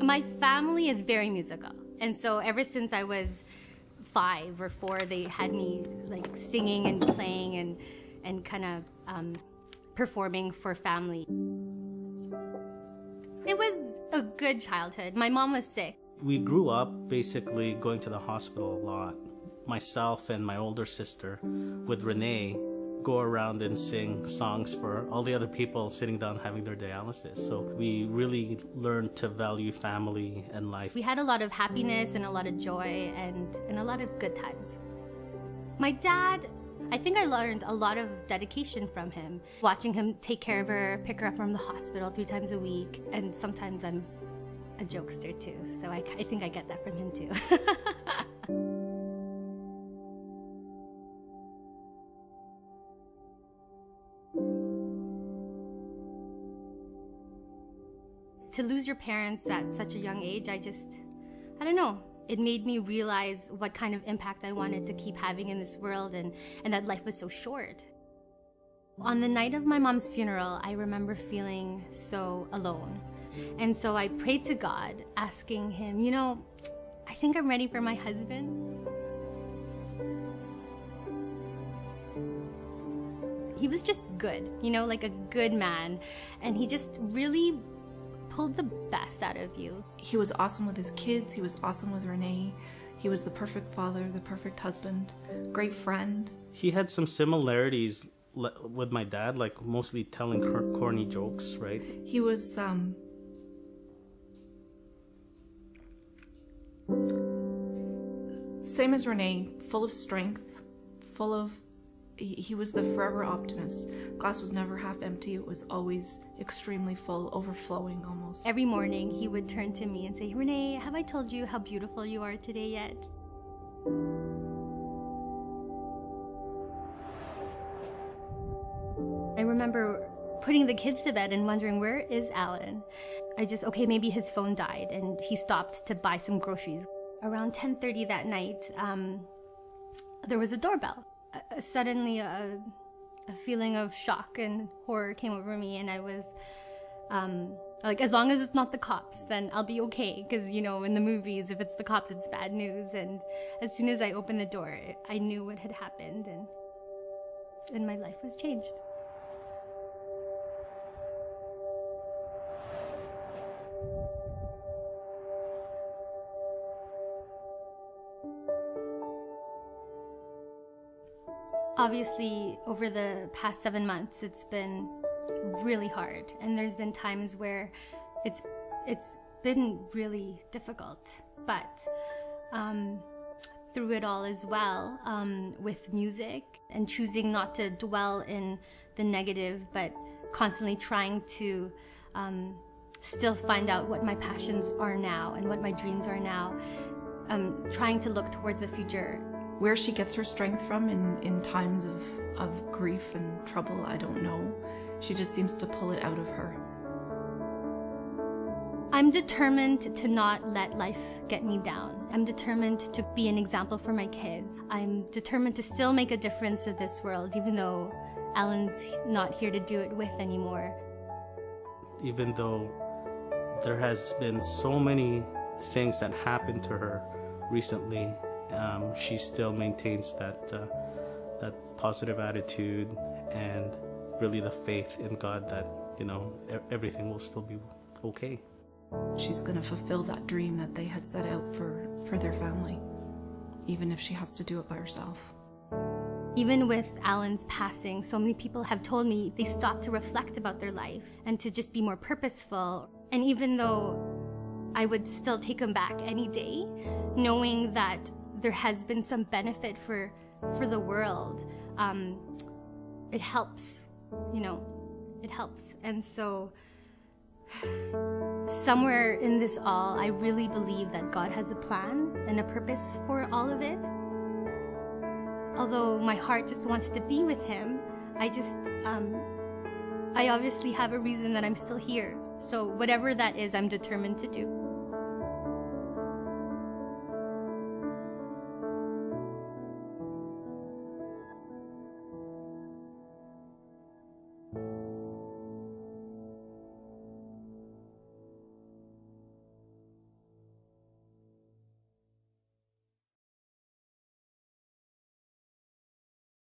My family is very musical. And so ever since I was 5 or 4, they had me like singing and playing and kind of performing for family. It was a good childhood. My mom was sick. We grew up basically going to the hospital a lot. Myself and my older sister with Renee go around and sing songs for all the other people sitting down having their dialysis. So we really learned to value family and life. We had a lot of happiness and a lot of joy and a lot of good times. My dad, I think I learned a lot of dedication from him. Watching him take care of her, pick her up from the hospital 3 times a week. And sometimes I'm a jokester too, so I think I get that from him too. To lose your parents at such a young age, I don't know. It made me realize what kind of impact I wanted to keep having in this world and that life was so short. On the night of my mom's funeral, I remember feeling so alone. And so I prayed to God, asking him, you know, I think I'm ready for my husband. He was just good, you know, like a good man. And he just really pulled the best out of you. He was awesome with his kids. He was awesome with Renee. He was the perfect father, the perfect husband, great friend. He had some similarities with my dad, like mostly telling corny jokes, right? He was same as Renee, full of strength, he was the forever optimist. Glass was never half empty. It was always extremely full, overflowing almost. Every morning he would turn to me and say, Renee, have I told you how beautiful you are today yet? I remember putting the kids to bed and wondering, where is Alan? Okay, maybe his phone died and he stopped to buy some groceries. Around 10:30 that night, there was a doorbell. Suddenly a feeling of shock and horror came over me, and I was like, as long as it's not the cops, then I'll be okay, because you know, in the movies, if it's the cops, it's bad news. And as soon as I opened the door, I knew what had happened, and my life was changed. Obviously, over the past 7 months, it's been really hard, and there's been times where it's been really difficult. But through it all as well, with music and choosing not to dwell in the negative, but constantly trying to still find out what my passions are now and what my dreams are now, trying to look towards the future. Where she gets her strength from in times of grief and trouble, I don't know. She just seems to pull it out of her. I'm determined to not let life get me down. I'm determined to be an example for my kids. I'm determined to still make a difference in this world, even though Alan's not here to do it with anymore. Even though There has been so many things that happened to her recently, she still maintains that positive attitude and really the faith in God that, you know, everything will still be okay. She's going to fulfill that dream that they had set out for their family, even if she has to do it by herself. Even with Alan's passing, so many people have told me they stopped to reflect about their life and to just be more purposeful. And even though I would still take him back any day, knowing that there has been some benefit for the world, it helps, you know, it helps. And so somewhere in this all, I really believe that God has a plan and a purpose for all of it. Although my heart just wants to be with him, I obviously have a reason that I'm still here. So whatever that is, I'm determined to do.